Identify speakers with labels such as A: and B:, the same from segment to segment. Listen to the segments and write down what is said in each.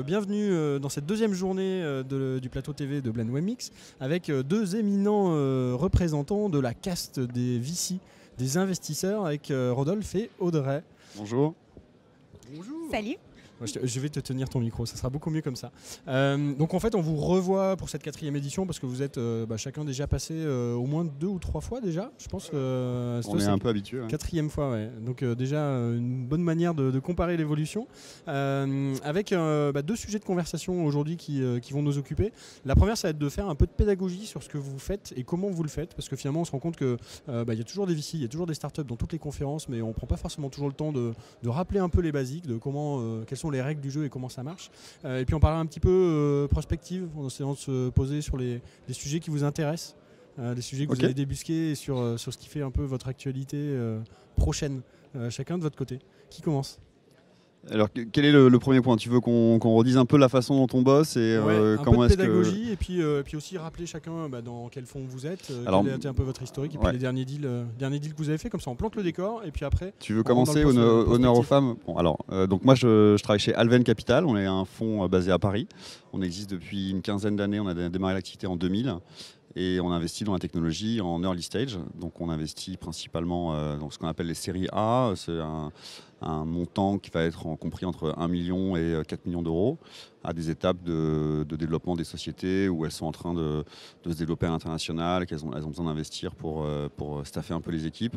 A: Bienvenue dans cette deuxième journée du plateau TV de Blend Webmix avec deux éminents représentants de la caste des VC, des investisseurs, avec Rodolphe et Audrey.
B: Bonjour.
A: Bonjour.
C: Salut.
A: Je vais te tenir ton micro, ça sera beaucoup mieux comme ça. Donc en fait on vous revoit pour cette 4e édition parce que vous êtes chacun déjà passé au moins 2 ou 3 fois déjà, je pense.
B: On est un peu habitué. Ouais.
A: 4e fois, ouais. Donc déjà une bonne manière de comparer l'évolution. Avec 2 sujets de conversation aujourd'hui qui vont nous occuper. La première, ça va être de faire un peu de pédagogie sur ce que vous faites et comment vous le faites, parce que finalement on se rend compte qu'il y a toujours des VC, il y a toujours des startups dans toutes les conférences, mais on ne prend pas forcément toujours le temps de rappeler un peu les basiques, de quelles sont les règles du jeu et comment ça marche. Et puis on parlera un petit peu prospective, en essayant de se poser sur les sujets qui vous intéressent, les sujets que vous avez débusqués et sur ce qui fait un peu votre actualité prochaine, chacun de votre côté. Qui commence ?
B: Alors quel est le premier point ? Tu veux qu'on redise un peu la façon dont on bosse et comment est-ce que...
A: Un peu de pédagogie et puis aussi rappeler chacun dans quel fonds vous êtes, quel a été un peu votre historique et puis les derniers deals que vous avez fait, comme ça on plante le décor et puis après...
B: Tu veux commencer, honneur aux femmes ? Bon, alors, donc moi je travaille chez Alven Capital, on est un fonds basé à Paris, on existe depuis une quinzaine d'années, on a démarré l'activité en 2000. Et on investit dans la technologie en early stage. Donc on investit principalement dans ce qu'on appelle les séries A. C'est un montant qui va être compris entre 1 million et 4 millions d'euros à des étapes de développement des sociétés où elles sont en train de se développer à l'international, qu'elles ont besoin d'investir pour staffer un peu les équipes.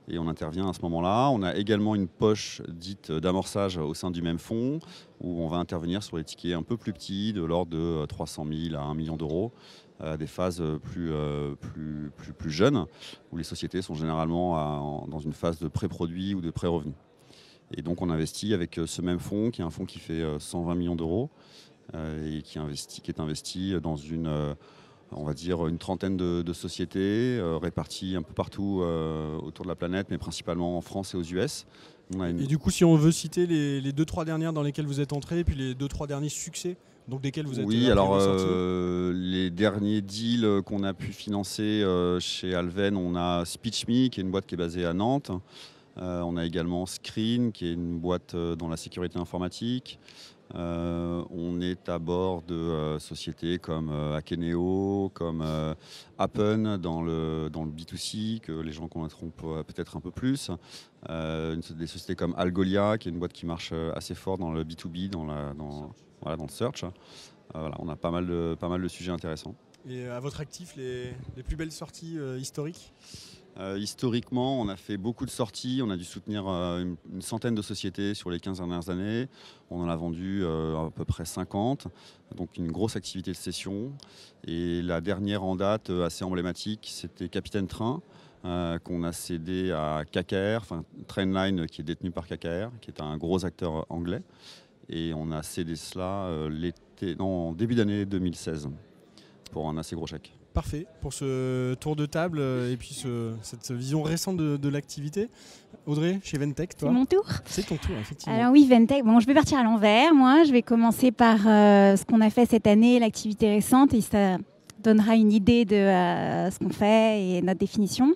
B: Et on intervient à ce moment-là. On a également une poche dite d'amorçage au sein du même fonds où on va intervenir sur les tickets un peu plus petits, de l'ordre de 300 000 à 1 million d'euros. Des phases plus jeunes, où les sociétés sont généralement dans une phase de pré-produit ou de pré-revenu. Et donc on investit avec ce même fonds, qui est un fonds qui fait 120 millions d'euros, et qui est investi dans on va dire une trentaine de sociétés, réparties un peu partout autour de la planète, mais principalement en France et aux US.
A: Et du coup, si on veut citer les 2-3 dernières dans lesquelles vous êtes entré, et puis les 2-3 derniers succès, donc desquels vous êtes
B: Oui, alors les derniers deals qu'on a pu financer chez Alven, on a SpeechMe, qui est une boîte qui est basée à Nantes. On a également Screen, qui est une boîte dans la sécurité informatique. On est à bord de sociétés comme Akeneo, comme Appen dans le B2C, que les gens connaîtront peut-être un peu plus. Des sociétés comme Algolia, qui est une boîte qui marche assez fort dans le B2B, dans le search. On a pas mal de sujets intéressants.
A: Et à votre actif, les plus belles sorties historiques ?
B: Historiquement, on a fait beaucoup de sorties. On a dû soutenir une centaine de sociétés sur les 15 dernières années. On en a vendu à peu près 50, donc une grosse activité de cession. Et la dernière en date, assez emblématique, c'était Capitaine Train, qu'on a cédé à KKR, enfin Trainline, qui est détenu par KKR, qui est un gros acteur anglais. Et on a cédé cela en début d'année 2016 pour un assez gros chèque.
A: Parfait pour ce tour de table et puis cette vision récente de l'activité. Audrey, chez Ventech, toi ?
C: C'est mon tour.
A: C'est ton tour, effectivement.
C: Alors oui, Ventech, je vais partir à l'envers. Moi, je vais commencer par ce qu'on a fait cette année, l'activité récente, et ça donnera une idée de ce qu'on fait et notre définition.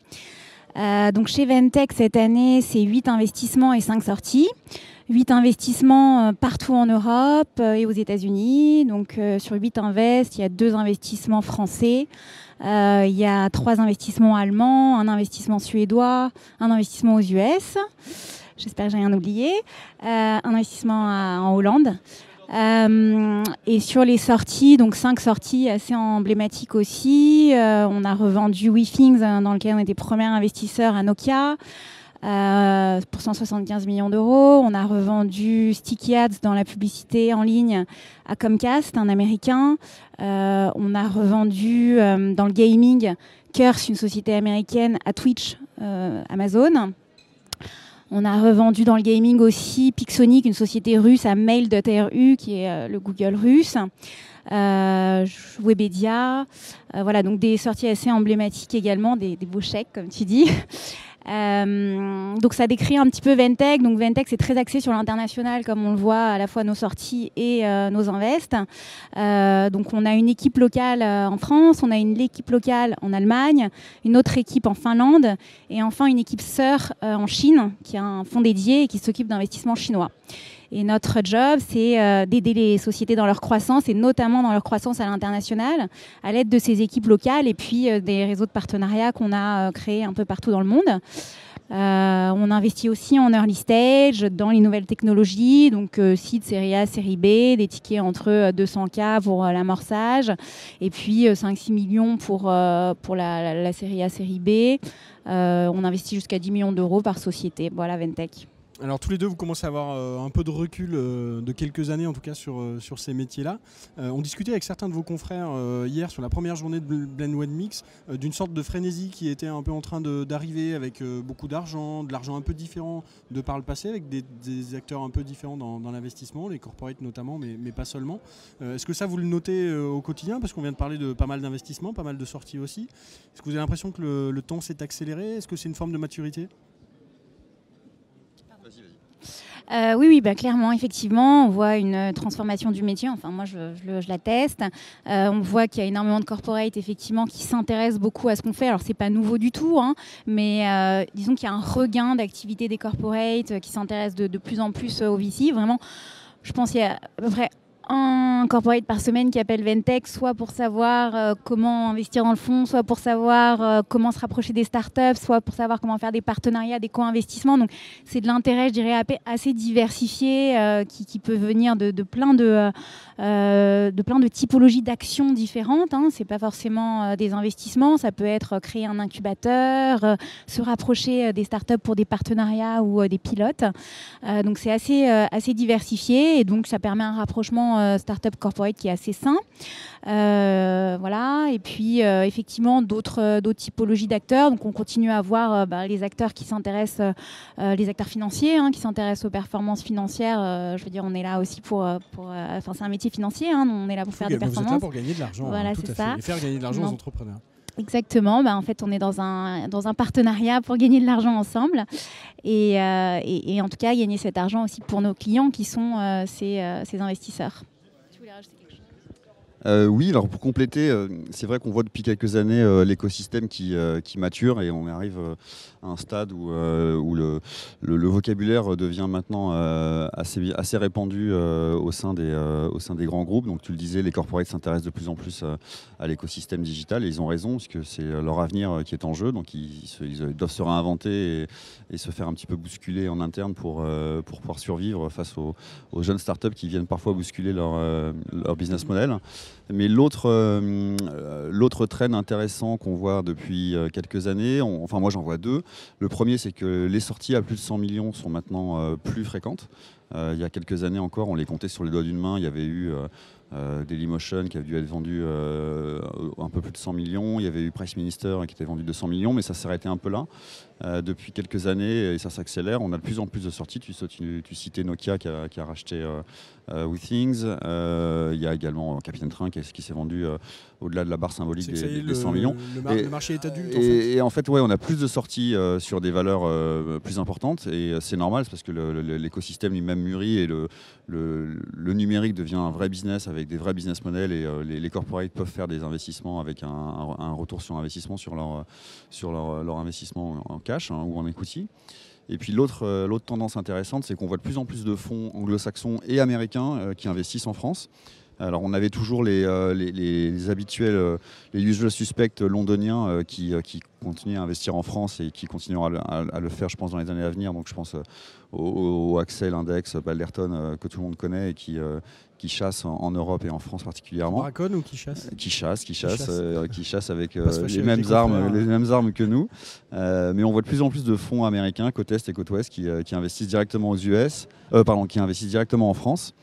C: Donc chez Ventech, cette année, c'est 8 investissements et 5 sorties. 8 investissements partout en Europe et aux États-Unis. Donc sur 8 invests, il y a 2 investissements français, il y a 3 investissements allemands, un investissement suédois, un investissement aux US. J'espère que j'ai rien oublié. Un investissement en Hollande. Et sur les sorties, donc 5 sorties assez emblématiques aussi. On a revendu WeThings, dans lequel on était premier investisseur à Nokia. Pour 175 millions d'euros. On a revendu Sticky Ads dans la publicité en ligne à Comcast, un américain. On a revendu dans le gaming Curse, une société américaine, à Twitch, Amazon. On a revendu dans le gaming aussi Pixonic, une société russe, à Mail.ru, qui est le Google russe. Webedia. Voilà, donc des sorties assez emblématiques également, des beaux chèques, comme tu dis. Donc ça décrit un petit peu Ventech. Donc Ventech, c'est très axé sur l'international, comme on le voit à la fois nos sorties et nos invests. Donc on a une équipe locale en France, on a une équipe locale en Allemagne, une autre équipe en Finlande et enfin une équipe sœur en Chine qui a un fonds dédié et qui s'occupe d'investissements chinois. Et notre job, c'est d'aider les sociétés dans leur croissance et notamment dans leur croissance à l'international à l'aide de ces équipes locales et puis des réseaux de partenariats qu'on a créés un peu partout dans le monde. On investit aussi en early stage dans les nouvelles technologies, donc seed, série A, série B, des tickets entre 200K pour l'amorçage et puis 5-6 millions pour la série A, série B. On investit jusqu'à 10 millions d'euros par société. Voilà, Ventech.
A: Alors tous les deux, vous commencez à avoir un peu de recul de quelques années en tout cas sur ces métiers-là. On discutait avec certains de vos confrères hier sur la première journée de Blend Web Mix d'une sorte de frénésie qui était un peu en train d'arriver avec beaucoup d'argent, de l'argent un peu différent de par le passé, avec des acteurs un peu différents dans l'investissement, les corporates notamment, mais pas seulement. Est-ce que ça vous le notez au quotidien? Parce qu'on vient de parler de pas mal d'investissements, pas mal de sorties aussi. Est-ce que vous avez l'impression que le temps s'est accéléré? Est-ce que c'est une forme de maturité?
C: Oui, clairement, effectivement, on voit une transformation du métier. Enfin, moi, je l'atteste. On voit qu'il y a énormément de corporates, effectivement, qui s'intéressent beaucoup à ce qu'on fait. Alors, c'est pas nouveau du tout, hein, mais disons qu'il y a un regain d'activité des corporates qui s'intéressent de plus en plus aux VC. Vraiment, je pense qu'il y a à peu près un corporate par semaine qui appelle Ventech, soit pour savoir comment investir dans le fonds, soit pour savoir comment se rapprocher des startups, soit pour savoir comment faire des partenariats, des co-investissements. Donc c'est de l'intérêt, je dirais, assez diversifié qui peut venir de plein de typologies d'actions différentes. Hein. C'est pas forcément des investissements, ça peut être créer un incubateur, se rapprocher des startups pour des partenariats ou des pilotes. Donc c'est assez diversifié et donc ça permet un rapprochement startup corporate qui est assez sain. Voilà. Et puis effectivement d'autres typologies d'acteurs. Donc on continue à voir les acteurs qui s'intéressent, les acteurs financiers qui s'intéressent aux performances financières. Je veux dire, on est là aussi enfin c'est un métier financier. Hein, on est là pour faire des performances.
A: Vous êtes là pour gagner de l'argent.
C: Voilà,
A: tout
C: c'est
A: à
C: ça.
A: fait. Et faire gagner de l'argent aux entrepreneurs.
C: Exactement. En fait, on est dans un partenariat pour gagner de l'argent ensemble et en tout cas gagner cet argent aussi pour nos clients qui sont ces investisseurs. Tu voulais rajouter quelque chose ?
B: Oui, alors pour compléter, c'est vrai qu'on voit depuis quelques années l'écosystème qui mature et on arrive à un stade où le vocabulaire devient maintenant assez répandu au sein des grands groupes. Donc tu le disais, les corporates s'intéressent de plus en plus à l'écosystème digital et ils ont raison parce que c'est leur avenir qui est en jeu. Donc ils doivent se réinventer et se faire un petit peu bousculer en interne pour pouvoir survivre face aux jeunes startups qui viennent parfois bousculer leur business model. Mais l'autre trend intéressant qu'on voit depuis quelques années, enfin moi j'en vois deux. Le premier, c'est que les sorties à plus de 100 millions sont maintenant plus fréquentes. Il y a quelques années encore, on les comptait sur les doigts d'une main. Il y avait eu Dailymotion qui a dû être vendu un peu plus de 100 millions. Il y avait eu Price Minister qui était vendu 200 millions, mais ça s'est arrêté un peu là. Depuis quelques années, et ça s'accélère, on a de plus en plus de sorties. Tu citais Nokia qui a racheté WeThings. Il y a également Capitaine Train qui s'est vendu au-delà de la barre symbolique des 100 millions.
A: Le marché est adulte.
B: Et en fait, ouais, on a plus de sorties sur des valeurs plus importantes. Et c'est normal, c'est parce que l'écosystème lui-même mûrit et le numérique devient un vrai business avec des vrais business models. Et les corporates peuvent faire des investissements avec un retour sur investissement sur leur investissement en cash ou en equity. Et puis l'autre tendance intéressante, c'est qu'on voit de plus en plus de fonds anglo-saxons et américains qui investissent en France. Alors on avait toujours les habituels, les usual suspects londoniens qui continuent à investir en France et qui continueront à le faire, je pense, dans les années à venir. Donc je pense au Axel Index, Balderton, que tout le monde connaît et qui chasse en Europe et en France particulièrement.
A: Bracon ou qui chasse ?
B: Qui chasse avec les mêmes armes que nous. Mais on voit de plus en plus de fonds américains, côte Est et côte Ouest, qui investissent directement aux US, qui investissent directement en France.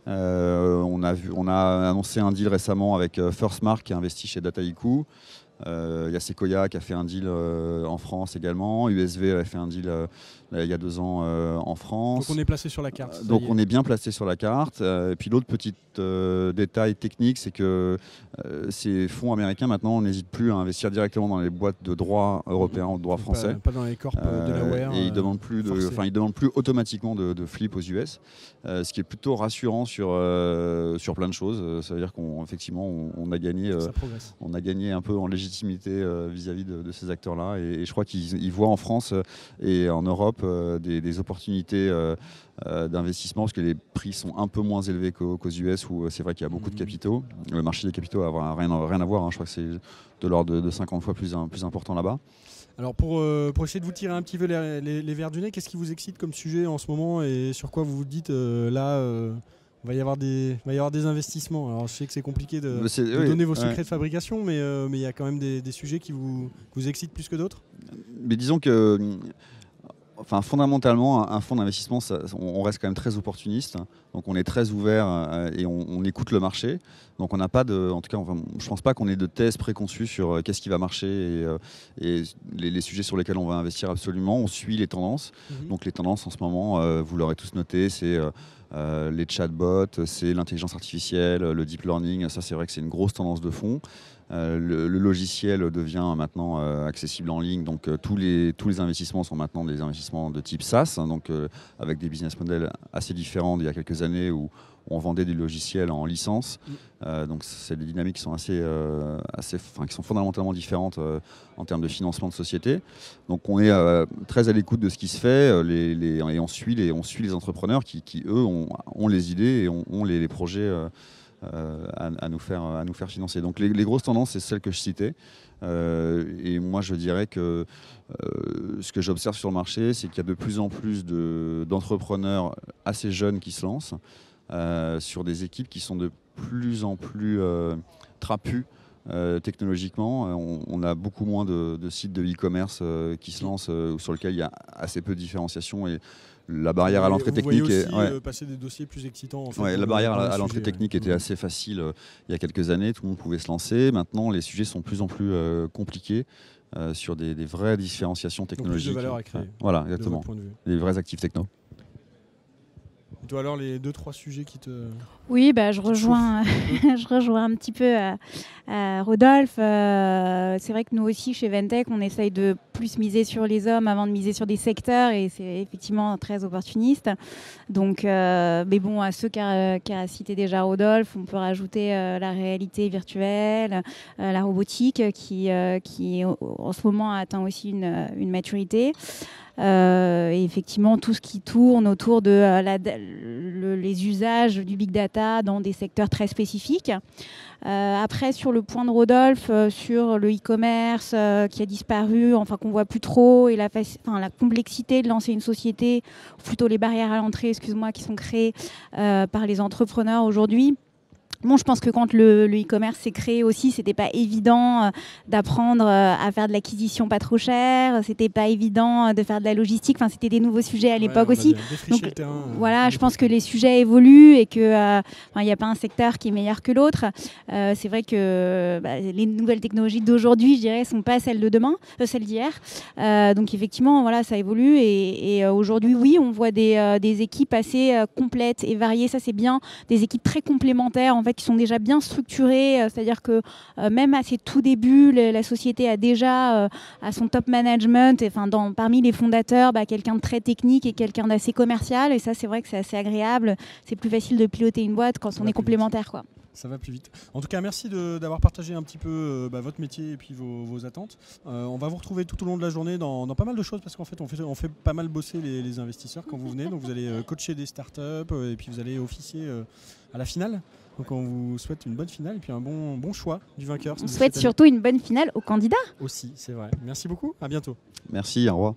B: On a annoncé un deal récemment avec Firstmark qui a investi chez Dataiku. Il y a Sequoia qui a fait un deal en France également. USV a fait un deal il y a 2 ans en France.
A: Donc on est placé sur la carte.
B: Donc on est bien placé sur la carte. Et puis l'autre petit détail technique, c'est que ces fonds américains maintenant n'hésitent plus à investir directement dans les boîtes de droit européen ou de droit français.
A: Pas dans les corps Delaware.
B: Et ils demandent plus automatiquement de flip aux US, ce qui est plutôt rassurant sur plein de choses. Ça veut dire qu'effectivement on a gagné un peu en légitimité légitimité vis-à-vis de ces acteurs-là. Et je crois qu'ils voient en France et en Europe des opportunités d'investissement, parce que les prix sont un peu moins élevés qu'aux US, où c'est vrai qu'il y a beaucoup de capitaux. Le marché des capitaux n'a rien à voir, hein. Je crois que c'est de l'ordre de 50 fois plus important là-bas.
A: Alors pour essayer de vous tirer un petit peu les verres du nez, qu'est-ce qui vous excite comme sujet en ce moment et sur quoi vous vous dites il va y avoir des investissements? Alors je sais que c'est compliqué de donner vos secrets de fabrication, mais il y a quand même des sujets qui vous excitent plus que d'autres.
B: Mais disons que fondamentalement, un fonds d'investissement, on reste quand même très opportuniste. Donc on est très ouvert et on écoute le marché. Donc on n'a pas en tout cas, je ne pense pas qu'on ait de thèse préconçue sur qu'est-ce qui va marcher et les sujets sur lesquels on va investir absolument. On suit les tendances. Donc les tendances en ce moment, vous l'aurez tous noté, c'est les chatbots, c'est l'intelligence artificielle, le deep learning. Ça, c'est vrai que c'est une grosse tendance de fond. Le logiciel devient maintenant accessible en ligne, donc tous les investissements sont maintenant des investissements de type SaaS, hein, donc avec des business models assez différents d'il y a quelques années où on vendait des logiciels en licence. Donc c'est des dynamiques qui sont qui sont fondamentalement différentes en termes de financement de société. Donc on est très à l'écoute de ce qui se fait et on suit les entrepreneurs qui eux ont les idées et ont les projets à nous faire financer. Donc les grosses tendances, c'est celles que je citais. Et moi, je dirais que ce que j'observe sur le marché, c'est qu'il y a de plus en plus d'entrepreneurs assez jeunes qui se lancent sur des équipes qui sont de plus en plus trapues technologiquement. On a beaucoup moins de sites de e-commerce qui se lancent sur lesquels il y a assez peu de différenciation et la barrière à l'entrée technique
A: passer des dossiers plus excitants. En fait,
B: la barrière à l'entrée technique était assez facile il y a quelques années. Tout le monde pouvait se lancer. Maintenant, les sujets sont de plus en plus compliqués sur des vraies différenciations technologiques.
A: Donc plus de valeur à créer.
B: Voilà, exactement. Des vrais actifs techno.
A: Et toi alors, les 2-3 sujets qui te...
C: Oui, je rejoins un petit peu Rodolphe. C'est vrai que nous aussi, chez Ventec, on essaye de plus miser sur les hommes avant de miser sur des secteurs, et c'est effectivement très opportuniste. Donc, mais bon, à ceux qu'a cité déjà Rodolphe, on peut rajouter la réalité virtuelle, la robotique, qui en ce moment atteint aussi une maturité. Et effectivement, tout ce qui tourne autour de les usages du big data dans des secteurs très spécifiques. Après, sur le point de Rodolphe, sur le e-commerce qui a disparu, qu'on voit plus trop, et la complexité de lancer une société, ou plutôt les barrières à l'entrée, qui sont créées par les entrepreneurs aujourd'hui. Bon, je pense que quand le e-commerce s'est créé aussi, c'était pas évident d'apprendre à faire de l'acquisition pas trop chère. C'était pas évident de faire de la logistique. Enfin, c'était des nouveaux sujets à l'époque aussi. Donc voilà, je pense que les sujets évoluent et que il n'y a pas un secteur qui est meilleur que l'autre. C'est vrai que les nouvelles technologies d'aujourd'hui, je dirais, sont pas celles de demain, celles d'hier. Donc effectivement, voilà, ça évolue et aujourd'hui, oui, on voit des équipes assez complètes et variées. Ça, c'est bien. Des équipes très complémentaires, en fait, qui sont déjà bien structurés, c'est-à-dire que même à ses tout débuts, la société a déjà à son top management, parmi les fondateurs, quelqu'un de très technique et quelqu'un d'assez commercial, et ça c'est vrai que c'est assez agréable, c'est plus facile de piloter une boîte quand on est complémentaire, quoi.
A: Ça va plus vite. En tout cas, merci d'avoir partagé un petit peu votre métier et puis vos attentes. On va vous retrouver tout au long de la journée dans pas mal de choses, parce qu'en fait, on fait pas mal bosser les investisseurs quand vous venez. Donc vous allez coacher des startups et puis vous allez officier à la finale. Donc on vous souhaite une bonne finale et puis un bon choix du vainqueur.
C: On souhaite surtout une bonne finale aux candidats.
A: Aussi, c'est vrai. Merci beaucoup, à bientôt.
B: Merci, au revoir.